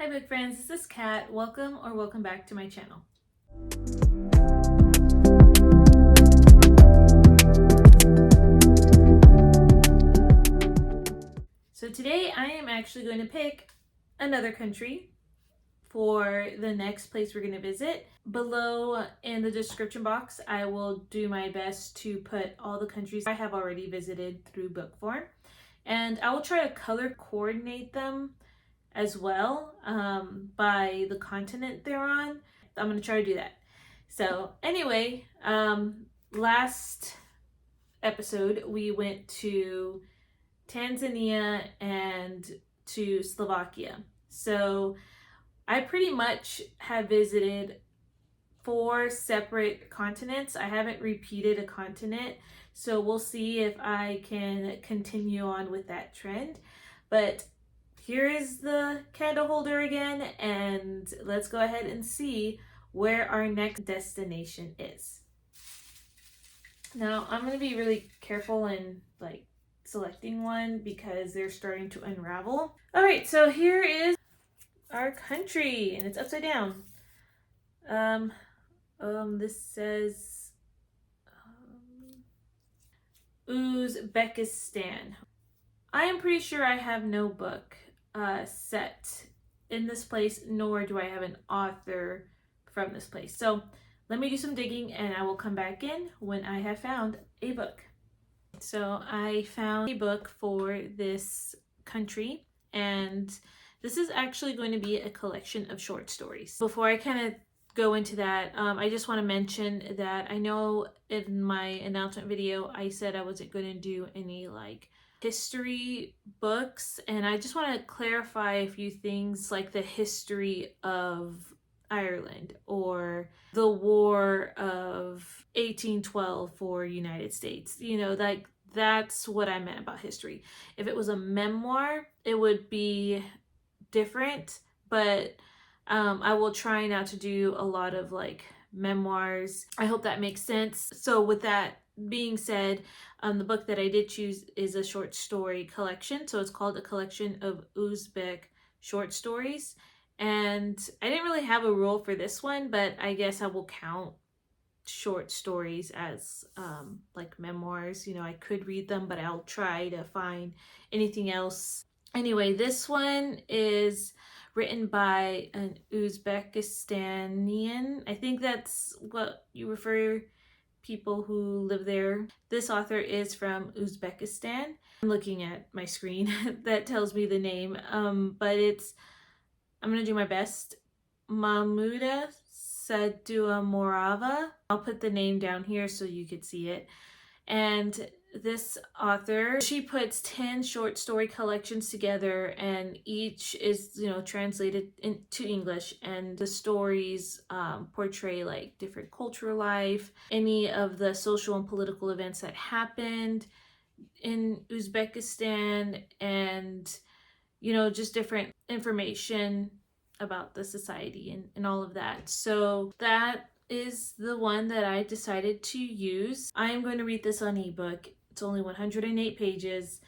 Hi book friends, this is Kat. Welcome back to my channel. So today I am actually going to pick another country for the next place we're going to visit. Below in the description box, I will do my best to put all the countries I have already visited through book form. And I will try to color coordinate them as well by the continent they're on. I'm going to try to do that. So anyway, last episode we went to Tanzania and to Slovakia. So I pretty much have visited 4 separate continents. I haven't repeated a continent, so we'll see if I can continue on with that trend. But here is the candle holder again, and let's go ahead and see where our next destination is. Now I'm going to be really careful in selecting one because they're starting to unravel. All right, so here is our country, and it's upside down. This says Uzbekistan. I am pretty sure I have no book set in this place, nor do I have an author from this place. So let me do some digging and I will come back in when I have found a book. So I found a book for this country, and this is actually going to be a collection of short stories. Before I kind of go into that, I just want to mention that I know in my announcement video I said I wasn't going to do any history books, and I just want to clarify a few things like the history of Ireland or the War of 1812 for United States. That's what I meant about history. If it was a memoir, it would be different, but I will try not to do a lot of memoirs. I hope that makes sense. So with that being said, the book that I did choose is a short story collection. So it's called A Collection of Uzbek Short Stories. And I didn't really have a rule for this one, but I guess I will count short stories as memoirs. I could read them, but I'll try to find anything else. Anyway, this one is written by an Uzbekistanian. I think that's what you refer people who live there. This author is from Uzbekistan. I'm looking at my screen that tells me the name, but I'm gonna do my best. Mahmuda Sadua Morava. I'll put the name down here so you could see it. And this author, she puts 10 short story collections together, and each is translated into English, and the stories portray different cultural life, any of the social and political events that happened in Uzbekistan, and just different information about the society and all of that. So that is the one that I decided to use. I am going to read this on ebook. It's only 108 pages,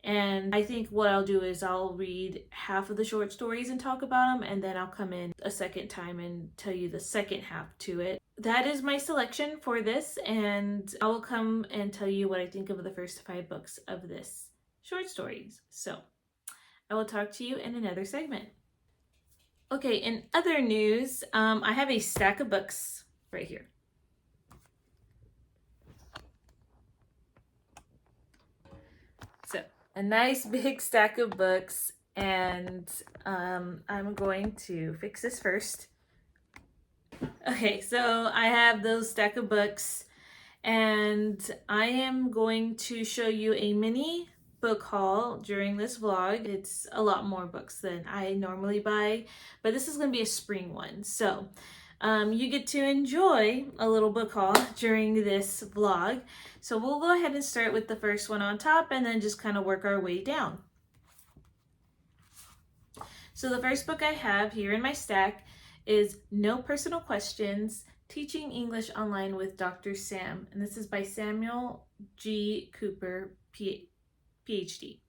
and I think what I'll do is I'll read half of the short stories and talk about them, and then I'll come in a second time and tell you the second half to it. That is my selection for this, and I will come and tell you what I think of the first 5 books of this short stories. So I will talk to you in another segment. Okay, in other news, I have a stack of books right here. So a nice big stack of books, and I'm going to fix this first. Okay, so I have those stack of books, and I am going to show you a mini book haul during this vlog. It's a lot more books than I normally buy, but this is going to be a spring one. So you get to enjoy a little book haul during this vlog. So we'll go ahead and start with the first one on top and then just kind of work our way down. So the first book I have here in my stack is No Personal Questions, Teaching English Online with Dr. Sam. And this is by Samuel G. Cooper, PhD.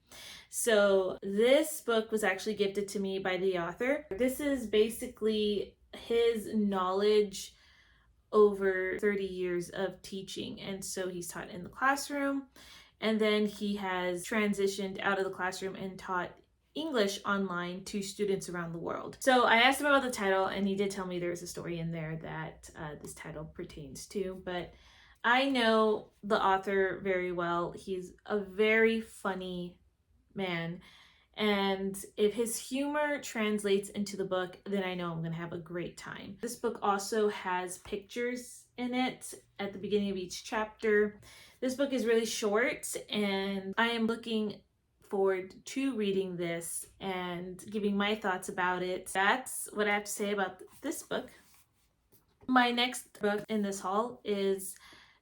So this book was actually gifted to me by the author. This is basically his knowledge over 30 years of teaching. And so he's taught in the classroom, and then he has transitioned out of the classroom and taught English online to students around the world. So I asked him about the title, and he did tell me there's a story in there that this title pertains to, but I know the author very well. He's a very funny man. And if his humor translates into the book, then I know I'm going to have a great time. This book also has pictures in it at the beginning of each chapter. This book is really short, and I am looking forward to reading this and giving my thoughts about it. That's what I have to say about this book. My next book in this haul is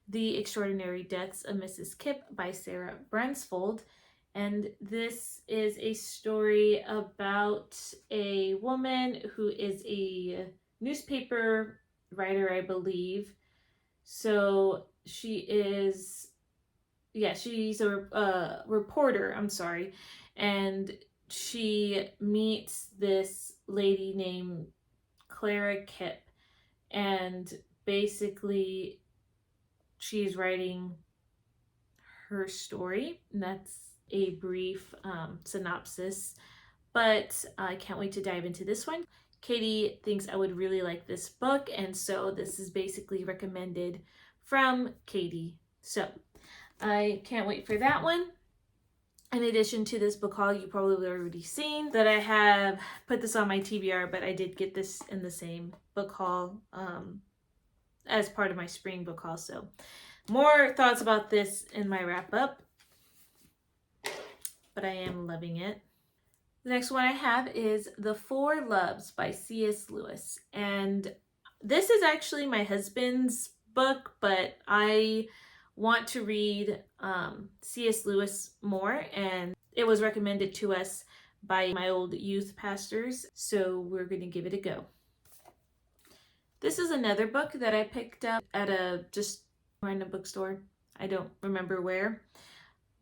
The Extraordinary Deaths of Mrs. Kipp by Sarah Bransfold. And this is a story about a woman who is a newspaper writer, I believe. So she's a reporter, I'm sorry. And she meets this lady named Clara Kipp. And basically, she's writing her story, and that's a brief synopsis, but I can't wait to dive into this one. Katie thinks I would really like this book, and so this is basically recommended from Katie. So I can't wait for that one. In addition to this book haul, you probably already seen that I have put this on my TBR, but I did get this in the same book haul as part of my spring book haul. So more thoughts about this in my wrap up, but I am loving it. The next one I have is The Four Loves by C.S. Lewis. And this is actually my husband's book, but I want to read C.S. Lewis more, and it was recommended to us by my old youth pastors, so we're going to give it a go. This is another book that I picked up at a just random bookstore. I don't remember where.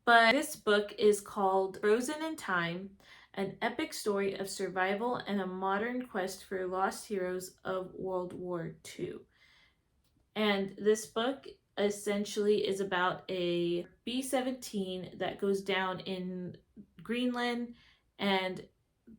But this book is called Frozen in Time, an epic story of survival and a modern quest for lost heroes of World War II. And this book essentially is about a B-17 that goes down in Greenland, and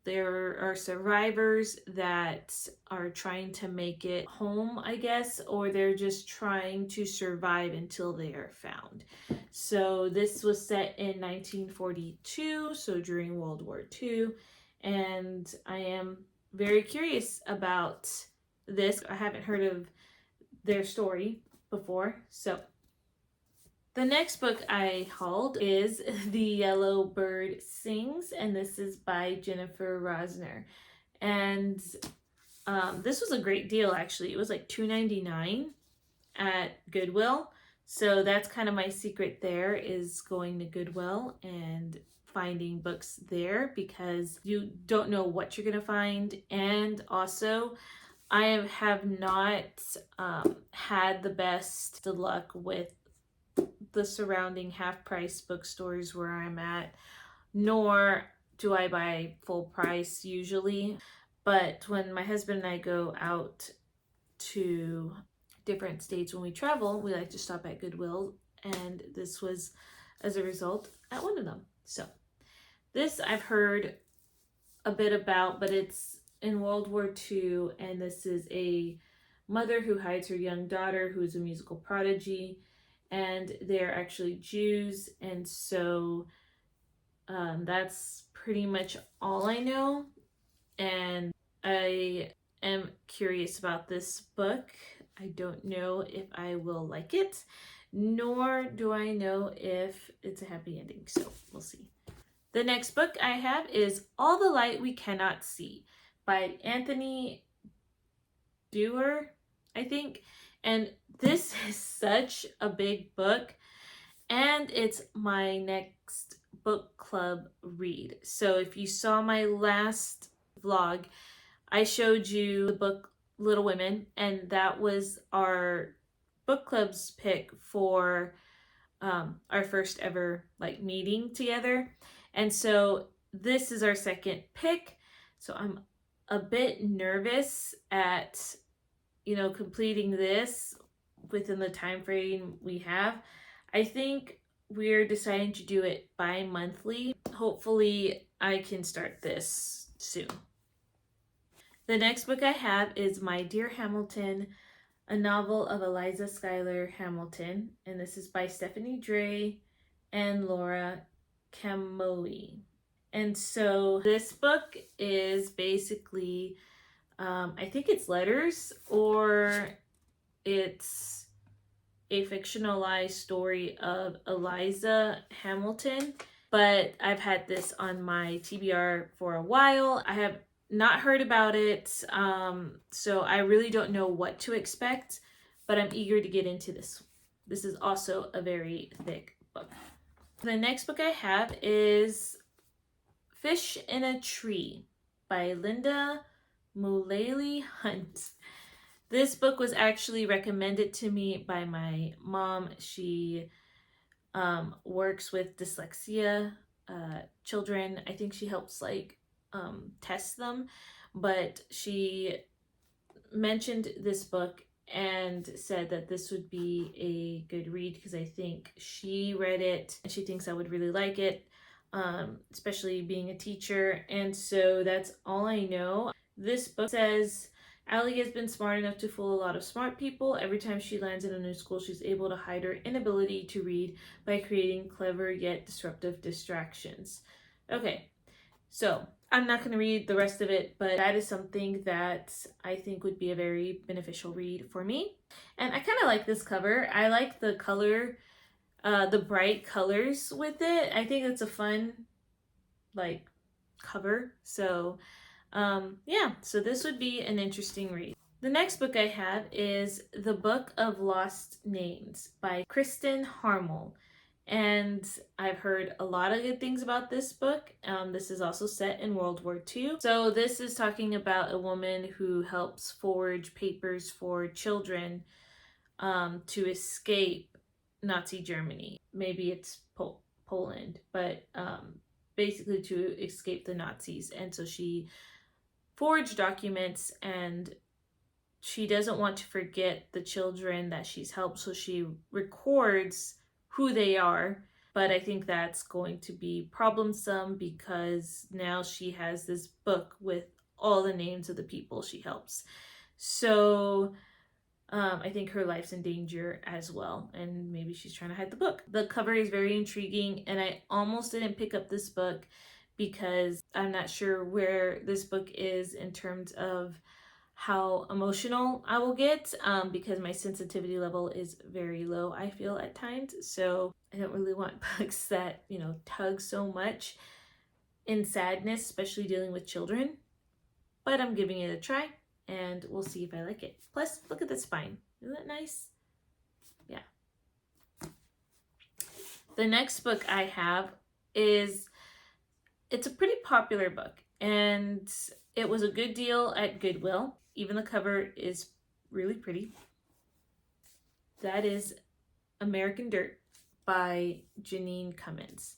there are survivors that are trying to make it home, I guess, or they're just trying to survive until they are found. So this was set in 1942, so during World War II, and I am very curious about this. I haven't heard of their story before, so the next book I hauled is The Yellow Bird Sings, and this is by Jennifer Rosner. And this was a great deal, actually. It was like $2.99 at Goodwill. So that's kind of my secret there, is going to Goodwill and finding books there, because you don't know what you're going to find. And also, I have not had the best luck with the surrounding half-price bookstores where I'm at, nor do I buy full price usually. But when my husband and I go out to different states when we travel, we like to stop at Goodwill, and this was as a result at one of them. So this I've heard a bit about, but it's in World War II, and this is a mother who hides her young daughter who is a musical prodigy, and they're actually Jews, and so that's pretty much all I know. And I am curious about this book. I don't know if I will like it, nor do I know if it's a happy ending, so we'll see. The next book I have is All the Light We Cannot See by Anthony Doerr, I think. And this is such a big book, and it's my next book club read. So if you saw my last vlog, I showed you the book Little Women, and that was our book club's pick for our first ever meeting together. And so this is our second pick. So I'm a bit nervous at, completing this within the time frame we have. I think we're deciding to do it bi-monthly. Hopefully I can start this soon. The next book I have is My Dear Hamilton, a novel of Eliza Schuyler Hamilton, and this is by Stephanie Dre and Laura Camoe. And so this book is basically, I think it's letters, or it's a fictionalized story of Eliza Hamilton. But I've had this on my TBR for a while. I have not heard about it, so I really don't know what to expect, but I'm eager to get into this. This is also a very thick book. The next book I have is Fish in a Tree by Linda Mullally Hunt. This book was actually recommended to me by my mom. She works with dyslexia children. I think she helps test them, but she mentioned this book and said that this would be a good read because I think she read it and she thinks I would really like it, especially being a teacher. And so that's all I know. This book says Allie has been smart enough to fool a lot of smart people. Every time she lands in a new school, she's able to hide her inability to read by creating clever yet disruptive distractions. Okay, so I'm not going to read the rest of it, but that is something that I think would be a very beneficial read for me. And I kind of like this cover. I like the color, the bright colors with it. I think it's a fun, cover. So, yeah, so this would be an interesting read. The next book I have is The Book of Lost Names by Kristen Harmel. And I've heard a lot of good things about this book. This is also set in World War II. So this is talking about a woman who helps forge papers for children to escape Nazi Germany. Maybe it's Poland, but basically to escape the Nazis. And so she forged documents, and she doesn't want to forget the children that she's helped, so she records who they are. But I think that's going to be problemsome because now she has this book with all the names of the people she helps. So I think her life's in danger as well, and maybe she's trying to hide the book. The cover is very intriguing, and I almost didn't pick up this book because I'm not sure where this book is in terms of how emotional I will get, because my sensitivity level is very low, I feel, at times. So I don't really want books that, tug so much in sadness, especially dealing with children. But I'm giving it a try, and we'll see if I like it. Plus, look at the spine. Isn't that nice? Yeah. The next book I have it's a pretty popular book, and it was a good deal at Goodwill. Even the cover is really pretty. That is American Dirt by Janine Cummins.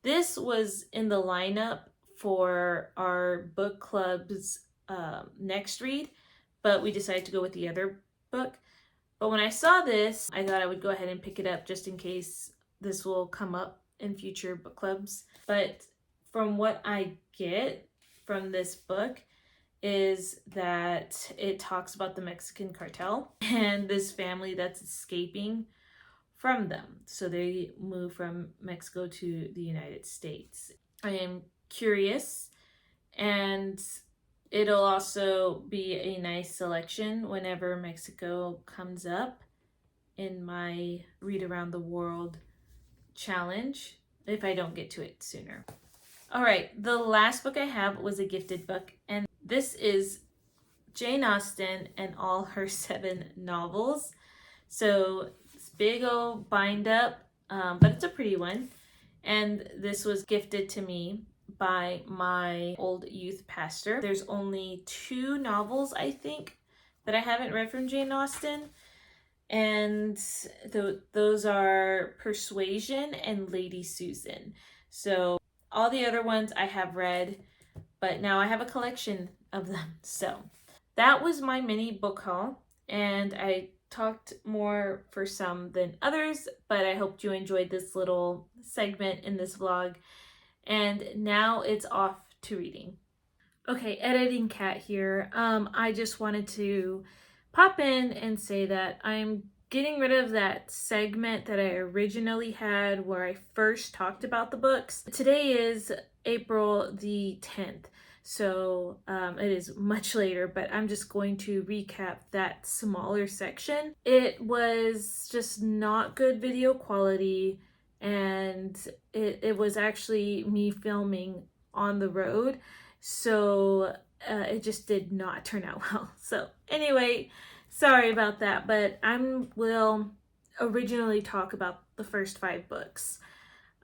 This was in the lineup for our book club's next read, but we decided to go with the other book. But when I saw this, I thought I would go ahead and pick it up just in case this will come up in future book clubs. But from what I get from this book is that it talks about the Mexican cartel and this family that's escaping from them. So they move from Mexico to the United States. I am curious, and it'll also be a nice selection whenever Mexico comes up in my Read Around the World challenge, if I don't get to it sooner. All right, the last book I have was a gifted book, and this is Jane Austen and all her 7 novels. So it's big old bind up, but it's a pretty one. And this was gifted to me by my old youth pastor. There's only 2 novels, I think, that I haven't read from Jane Austen. And those are Persuasion and Lady Susan. So All the other ones I have read, but now I have a collection of them. So that was my mini book haul, and I talked more for some than others, but I hoped you enjoyed this little segment in this vlog. And now it's off to reading. Okay, editing cat here. I just wanted to pop in and say that I'm getting rid of that segment that I originally had where I first talked about the books. Today is April the 10th, so it is much later, but I'm just going to recap that smaller section. It was just not good video quality, and it was actually me filming on the road. So it just did not turn out well. So anyway, sorry about that, but I will originally talk about the first 5 books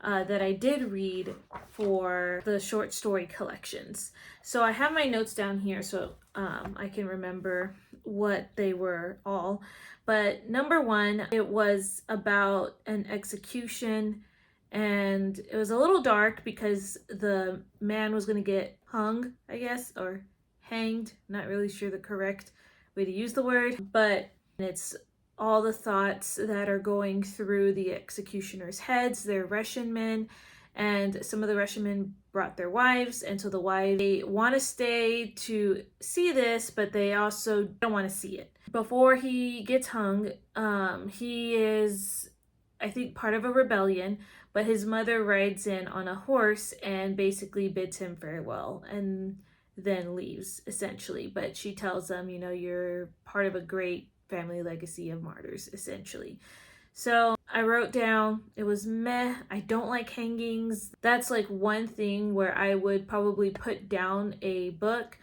that I did read for the short story collections. So I have my notes down here so I can remember what they were all. But number 1, it was about an execution, and it was a little dark because the man was going to get hung, I guess, or hanged. Not really sure the correct way to use the word, but it's all the thoughts that are going through the executioner's heads. They're Russian men, and some of the Russian men brought their wives, and so the wives, they want to stay to see this, but they also don't want to see it. Before he gets hung, he is, I think, part of a rebellion, but his mother rides in on a horse and basically bids him farewell and then leaves, essentially. But she tells him, you know, you're part of a great family legacy of martyrs, essentially. So I wrote down, it was meh. I don't like hangings. That's like one thing where I would probably put down a book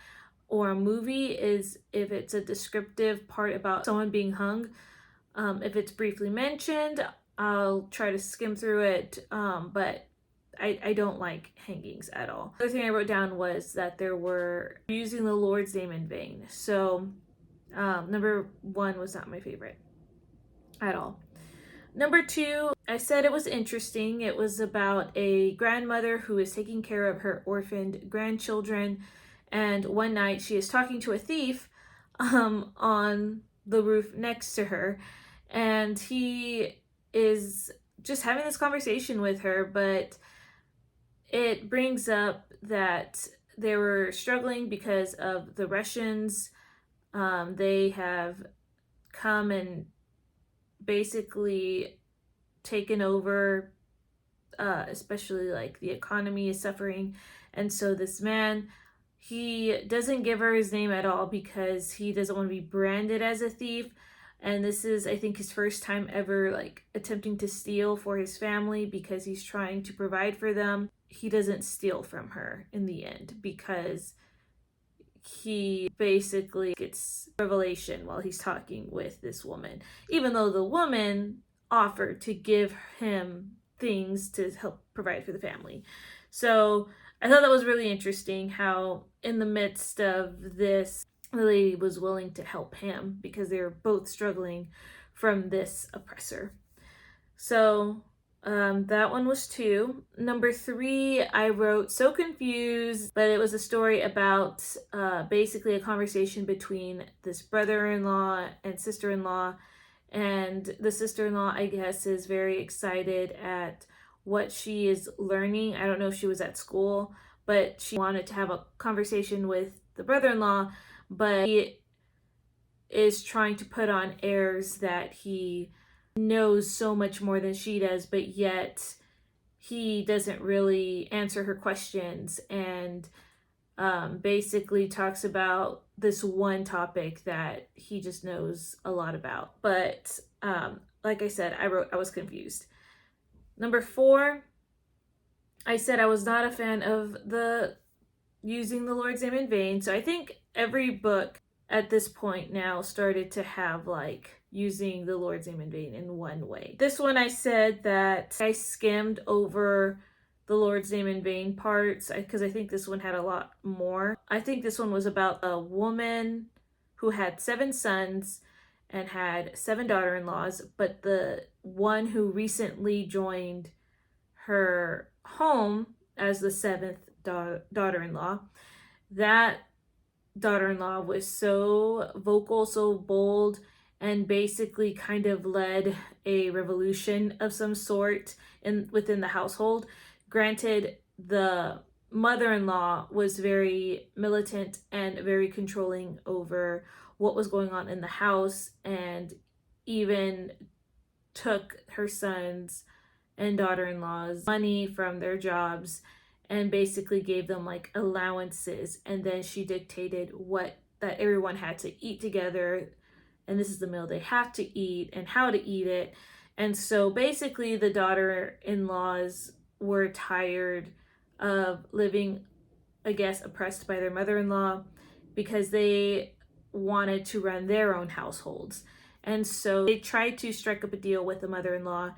or a movie, is if it's a descriptive part about someone being hung. If it's briefly mentioned, I'll try to skim through it, but I don't like hangings at all. The other thing I wrote down was that there were using the Lord's name in vain. So number 1 was not my favorite at all. Number 2, I said it was interesting. It was about a grandmother who is taking care of her orphaned grandchildren, and one night she is talking to a thief on the roof next to her, and he is just having this conversation with her, but it brings up that they were struggling because of the Russians. They have come and basically taken over, especially like the economy is suffering. And so this man, he doesn't give her his name at all because he doesn't want to be branded as a thief. And this is, I think, his first time ever like attempting to steal for his family because he's trying to provide for them. He doesn't steal from her in the end because he basically gets revelation while he's talking with this woman, even though the woman offered to give him things to help provide for the family. So I thought that was really interesting how in the midst of this, the lady was willing to help him because they were both struggling from this oppressor. So that one was 2. Number 3, I wrote so confused, but it was a story about basically a conversation between this brother-in-law and sister-in-law, and the sister-in-law, I guess, is very excited at what she is learning. I don't know if she was at school, but she wanted to have a conversation with the brother-in-law, but he is trying to put on airs that he knows so much more than she does, but yet he doesn't really answer her questions, and basically talks about this one topic that he just knows a lot about. But like I said, I was confused. Number 4, I said I was not a fan of the using the Lord's name in vain. So I think every book at this point now started to have like using the Lord's name in vain in one way. This one, I said that I skimmed over the Lord's name in vain parts because I think this one had a lot more. I think this one was about a woman who had 7 sons and had 7 daughter-in-laws, but the one who recently joined her home as the seventh daughter-in-law. That daughter-in-law was so vocal, so bold, and basically kind of led a revolution of some sort within the household. Granted, the mother-in-law was very militant and very controlling over what was going on in the house, and even took her sons and daughter-in-laws money from their jobs and basically gave them like allowances, and then she dictated what that everyone had to eat together, and this is the meal they have to eat and how to eat it. And so basically the daughter-in-laws were tired of living, I guess, oppressed by their mother-in-law, because they wanted to run their own households. And so they tried to strike up a deal with the mother-in-law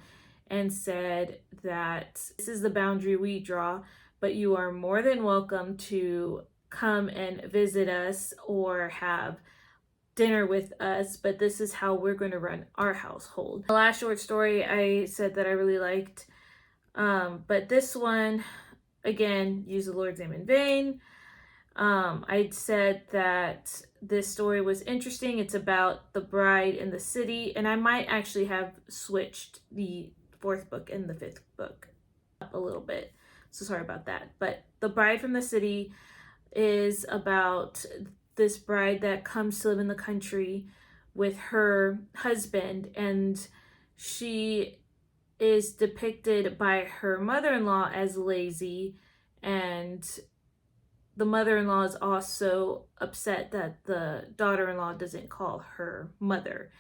and said that this is the boundary we draw, but you are more than welcome to come and visit us or have dinner with us, but this is how we're going to run our household. The last short story I said that I really liked, but this one, again, use the Lord's name in vain. I said that this story was interesting. It's about the bride in the city, and I might actually have switched the fourth book and the fifth book up a little bit. So sorry about that. But The Bride from the City is about this bride that comes to live in the country with her husband, and she is depicted by her mother-in-law as lazy, and the mother-in-law is also upset that the daughter-in-law doesn't call her mother.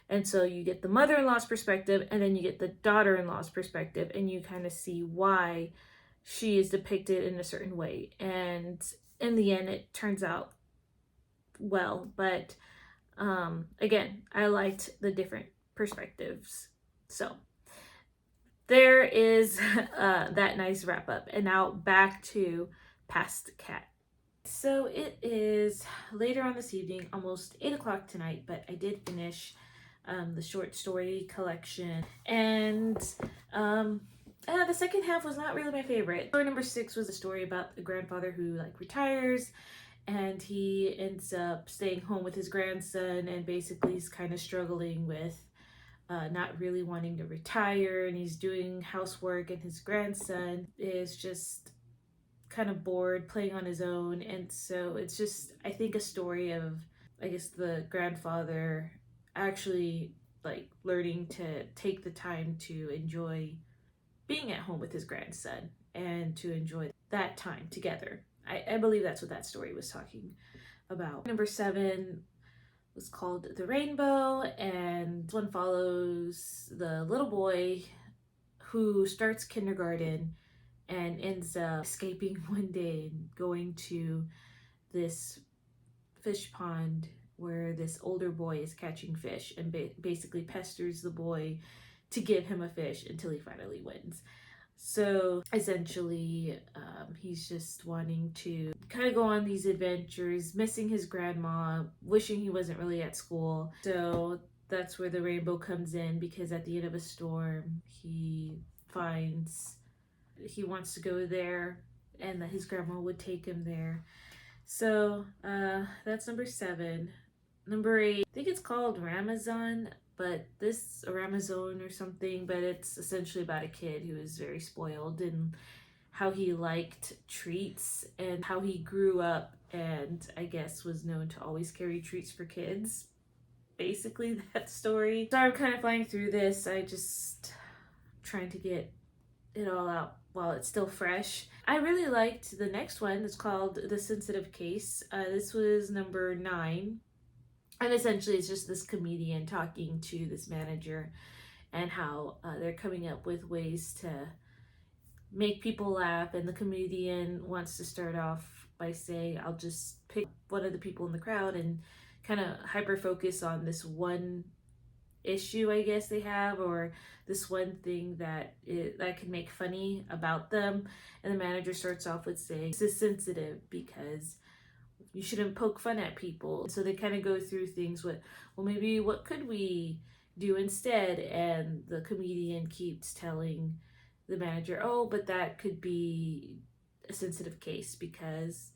And so you get the mother-in-law's perspective, and then you get the daughter-in-law's perspective, and you kind of see why she is depicted in a certain way. And in the end, it turns out well. But again, I liked the different perspectives. So there is that nice wrap up. And now back to Past Cat. So it is later on this evening, almost 8 o'clock tonight, but I did finish the short story collection. And the second half was not really my favorite. Story number 6 was a story about a grandfather who retires, and he ends up staying home with his grandson, and basically he's kind of struggling with not really wanting to retire, and he's doing housework, and his grandson is just kind of bored playing on his own. And so it's just, I think, a story of, I guess, the grandfather actually learning to take the time to enjoy being at home with his grandson and to enjoy that time together. I believe that's what that story was talking about. Number 7 was called The Rainbow, and this one follows the little boy who starts kindergarten and ends up escaping one day and going to this fish pond where this older boy is catching fish, and basically pesters the boy to give him a fish until he finally wins. So essentially, he's just wanting to kind of go on these adventures, missing his grandma, wishing he wasn't really at school. So that's where the rainbow comes in, because at the end of a storm, he finds he wants to go there and that his grandma would take him there. So that's number 7. Number 8, I think it's called Ramazan, but this Ramazan or something, but it's essentially about a kid who is very spoiled and how he liked treats and how he grew up, and I guess was known to always carry treats for kids. Basically that story. So I'm kind of flying through this. I just trying to get it all out while it's still fresh. I really liked the next one. It's called The Sensitive Case. This was number 9. And essentially it's just this comedian talking to this manager, and how they're coming up with ways to make people laugh. And the comedian wants to start off by saying, I'll just pick one of the people in the crowd and kind of hyper focus on this one issue, I guess, they have, or this one thing that I can make funny about them. And the manager starts off with saying, this is sensitive because you shouldn't poke fun at people. So they kind of go through things with, well, maybe what could we do instead? And the comedian keeps telling the manager, oh, but that could be a sensitive case, because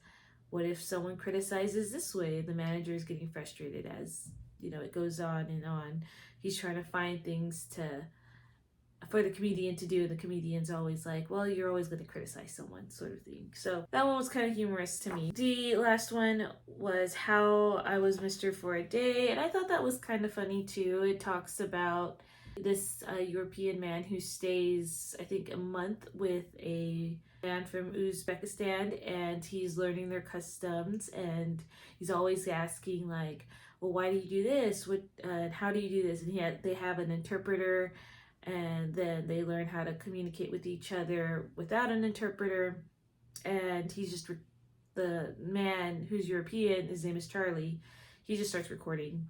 what if someone criticizes this way? The manager is getting frustrated as, you know, it goes on and on. He's trying to find things for the comedian to do, and the comedian's always like, well, you're always going to criticize someone, sort of thing. So that one was kind of humorous to me. The last one was How I Was Mr. for a Day, and I thought that was kind of funny too. It talks about this European man who stays, I think, a month with a man from Uzbekistan, and he's learning their customs, and he's always asking like, well, why do you do this? What how do you do this? And they have an interpreter, and then they learn how to communicate with each other without an interpreter. And he's just the man who's European, his name is Charlie. He just starts recording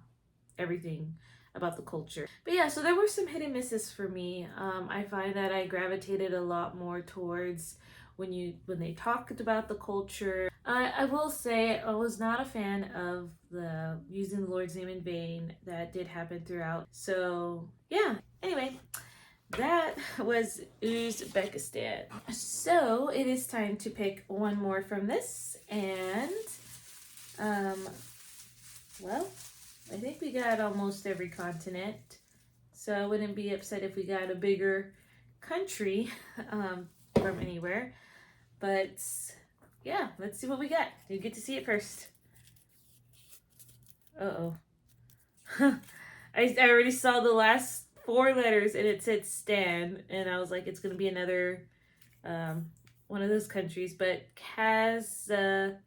everything about the culture. But yeah, so there were some hit and misses for me. I find that I gravitated a lot more towards when they talked about the culture. I will say I was not a fan of the using the Lord's name in vain. That did happen throughout. So yeah, anyway, that was Uzbekistan. So it is time to pick one more from this, and well, I think we got almost every continent, so I wouldn't be upset if we got a bigger country from anywhere. But yeah, let's see what we got. You get to see it first. Uh-oh. I already saw the last 4 letters and it said Stan, and I was like, it's gonna be another one of those countries. But Kazakhstan.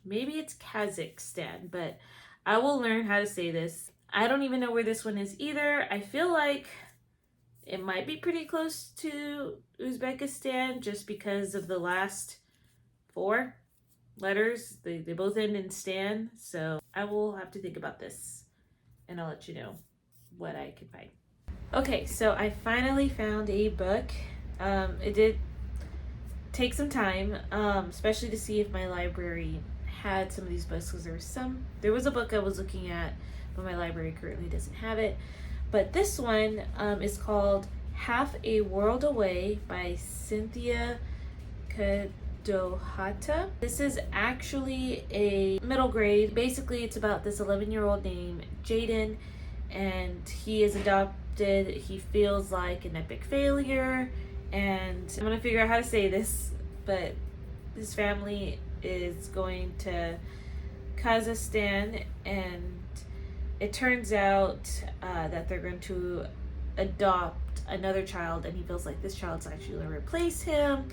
Maybe it's Kazakhstan, but I will learn how to say this. I don't even know where this one is either. I feel like it might be pretty close to Uzbekistan just because of the last 4 letters. They both end in Stan, so I will have to think about this, and I'll let you know what I can find. Okay, so I finally found a book. It did take some time, especially to see if my library had some of these books, because there was a book I was looking at, but my library currently doesn't have it. But this one is called Half a World Away by Cynthia Kadohata. This is actually a middle grade. Basically, it's about this 11-year-old named Jaden, and he is adopted. He feels like an epic failure, and I'm gonna figure out how to say this, but his family is going to Kazakhstan, and it turns out that they're going to adopt another child, and he feels like this child's actually going to replace him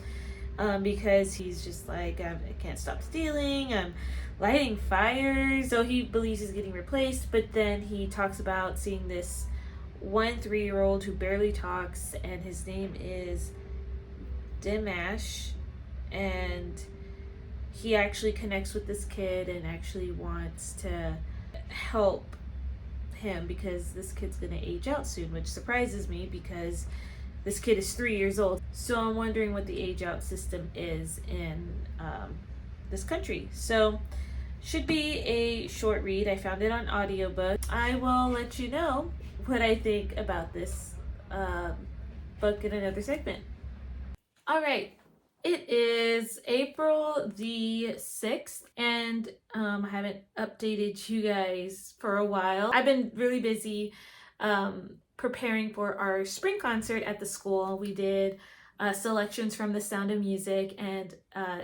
because he's just like, I can't stop stealing, I'm lighting fires. So he believes he's getting replaced, but then he talks about seeing this 3-year-old who barely talks, and his name is Dimash, and he actually connects with this kid and actually wants to help him because this kid's gonna age out soon, which surprises me because this kid is 3 years old. So I'm wondering what the age out system is in this country. So should be a short read. I found it on audiobook. I will let you know what I think about this book in another segment. All right. It is April the 6th, and I haven't updated you guys for a while. I've been really busy preparing for our spring concert at the school. We did selections from The Sound of Music, and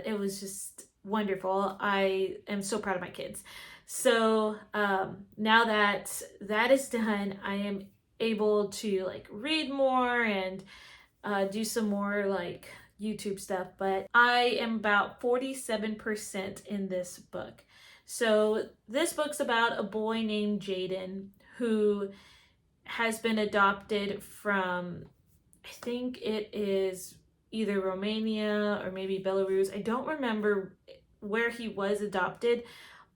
it was just wonderful. I am so proud of my kids. So now that that is done, I am able to like read more and do some more like YouTube stuff, but I am about 47% in this book. So this book's about a boy named Jaden who has been adopted from, I think it is either Romania or maybe Belarus. I don't remember where he was adopted,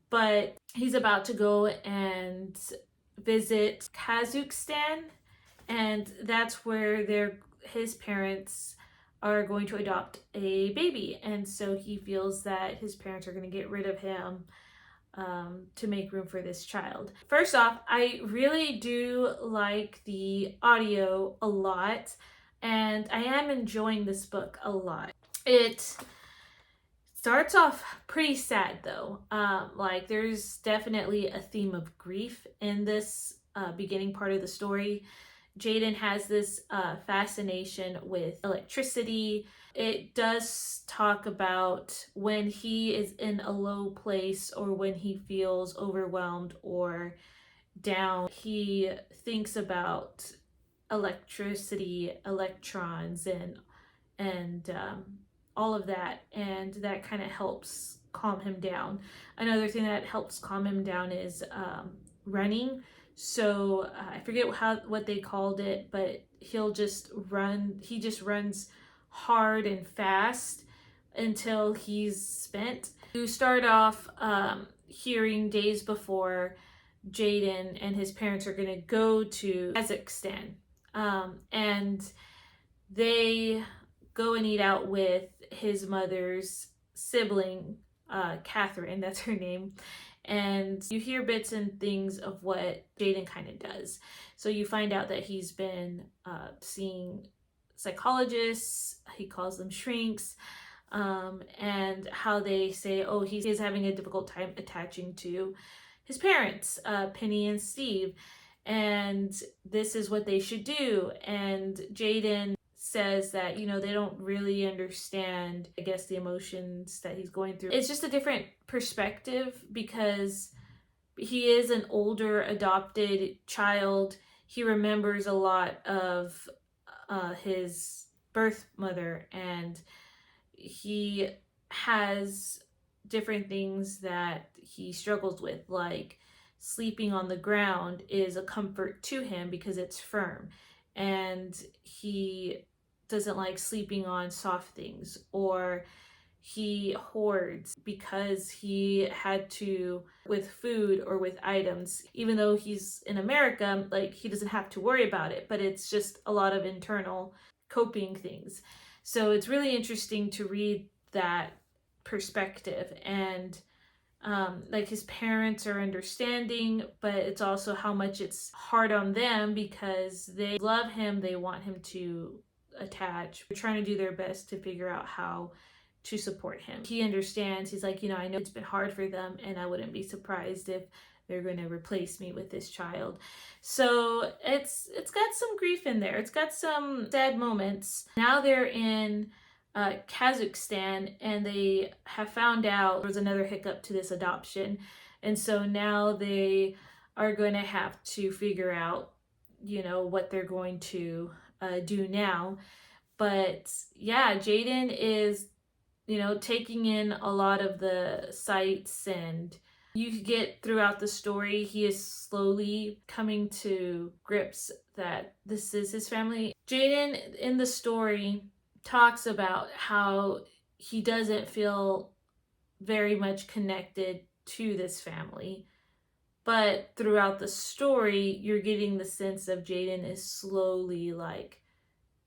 but he's about to go and visit Kazakhstan, and that's where his parents are going to adopt a baby, and so he feels that his parents are going to get rid of him to make room for this child. First off, I really do like the audio a lot, and I am enjoying this book a lot. It starts off pretty sad though. Like there's definitely a theme of grief in this beginning part of the story. Jaden has this fascination with electricity. It does talk about when he is in a low place or when he feels overwhelmed or down, he thinks about electricity, electrons, and all of that, and that kind of helps calm him down. Another thing that helps calm him down is running. So I forget what they called it, but he'll just run. He just runs hard and fast until he's spent. You start off hearing days before Jaden and his parents are going to go to Kazakhstan, and they go and eat out with his mother's sibling, Catherine, that's her name. And you hear bits and things of what Jaden kind of does. So you find out that he's been seeing psychologists, he calls them shrinks, and how they say, oh, he's having a difficult time attaching to his parents, Penny and Steve, and this is what they should do. And Jaden says that, you know, they don't really understand, I guess, the emotions that he's going through. It's just a different perspective because he is an older adopted child. He remembers a lot of his birth mother, and he has different things that he struggles with, like sleeping on the ground is a comfort to him because it's firm, and he doesn't like sleeping on soft things, or he hoards because he had to with food or with items, even though he's in America, like he doesn't have to worry about it, but it's just a lot of internal coping things. So it's really interesting to read that perspective, and like his parents are understanding, but it's also how much it's hard on them because they love him, they want him to attach. They're trying to do their best to figure out how to support him. He understands. He's like, you know, I know it's been hard for them, and I wouldn't be surprised if they're going to replace me with this child. So it's got some grief in there. It's got some sad moments. Now they're in Kazakhstan, and they have found out there was another hiccup to this adoption, and so now they are going to have to figure out, you know, what they're going to do now. But yeah, Jaden is, you know, taking in a lot of the sights, and you get throughout the story, he is slowly coming to grips that this is his family. Jaden in the story talks about how he doesn't feel very much connected to this family. But throughout the story, you're getting the sense of Jaden is slowly like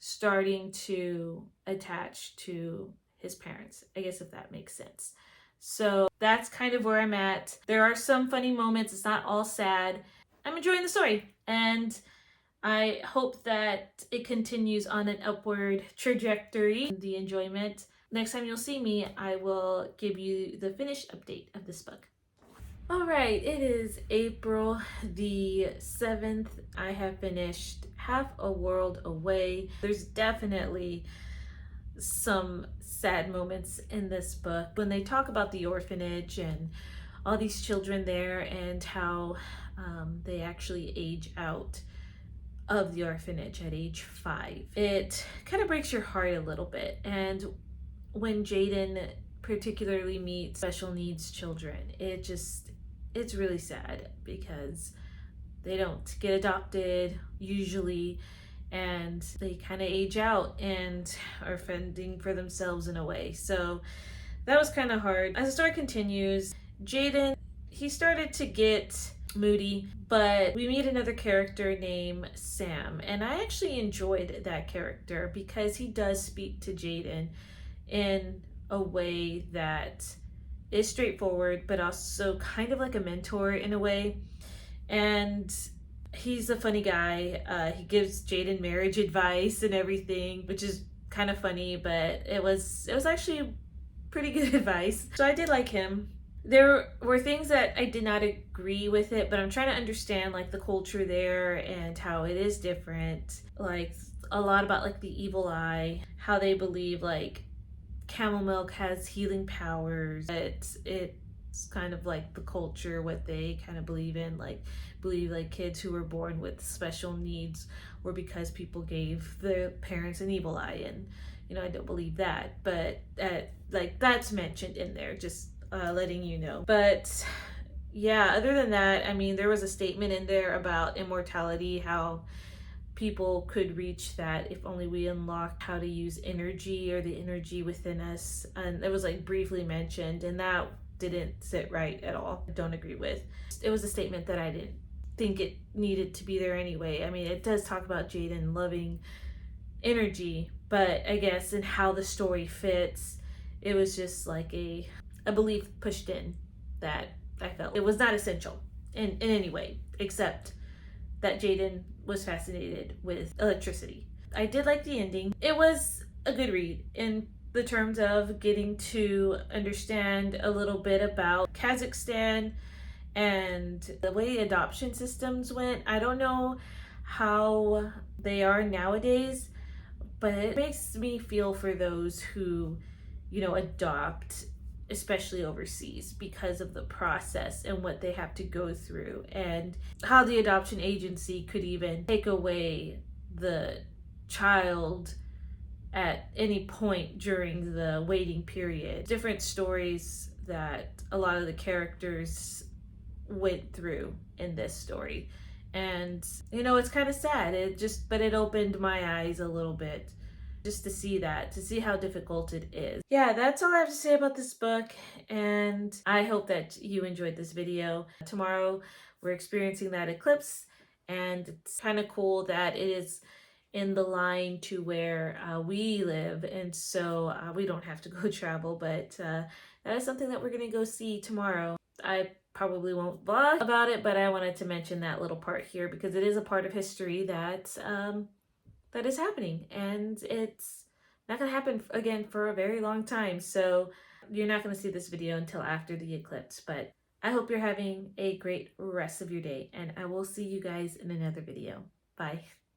starting to attach to his parents, I guess, if that makes sense. So that's kind of where I'm at. There are some funny moments. It's not all sad. I'm enjoying the story, and I hope that it continues on an upward trajectory, the enjoyment. Next time you'll see me, I will give you the finished update of this book. All right, it is April the 7th. I have finished Half a World Away. There's definitely some sad moments in this book when they talk about the orphanage and all these children there, and how they actually age out of the orphanage at age 5. It kind of breaks your heart a little bit. And when Jaden particularly meets special needs children, it's really sad because they don't get adopted usually, and they kind of age out and are fending for themselves in a way. So that was kind of hard. As the story continues, Jaden, he started to get moody, but we meet another character named Sam, and I actually enjoyed that character because he does speak to Jaden in a way that is straightforward, but also kind of like a mentor in a way. And He's a funny guy. He gives Jaden marriage advice and everything, which is kind of funny, but it was actually pretty good advice. So I did like him. There were things that I did not agree with it, but I'm trying to understand like the culture there and how it is different. Like a lot about like the evil eye, how they believe like camel milk has healing powers. It's kind of like the culture, what they kind of believe in, like believe like kids who were born with special needs were because people gave their parents an evil eye, and I don't believe that, but like that's mentioned in there, just letting you know. But yeah, other than that, I mean, there was a statement in there about immortality, how people could reach that if only we unlocked how to use energy or the energy within us. And it was like briefly mentioned, and that didn't sit right at all. I don't agree with. It was a statement that I didn't think it needed to be there anyway. I mean, it does talk about Jaden loving energy, but I guess in how the story fits, it was just like a belief pushed in that I felt it was not essential in any way, except that Jaden was fascinated with electricity. I did like the ending. It was a good read in the terms of getting to understand a little bit about Kazakhstan and the way adoption systems went. I don't know how they are nowadays, but it makes me feel for those who, adopt, especially overseas, because of the process and what they have to go through, and how the adoption agency could even take away the child at any point during the waiting period. Different stories that a lot of the characters went through in this story. And it's kind of sad. But it opened my eyes a little bit, just to see that, to see how difficult it is. Yeah, that's all I have to say about this book, and I hope that you enjoyed this video. Tomorrow we're experiencing that eclipse, and it's kind of cool that it is in the line to where we live, and so we don't have to go travel, but that is something that we're gonna go see tomorrow. I probably won't vlog about it, but I wanted to mention that little part here because it is a part of history that is happening, and it's not going to happen again for a very long time. So you're not going to see this video until after the eclipse, but I hope you're having a great rest of your day, and I will see you guys in another video. Bye.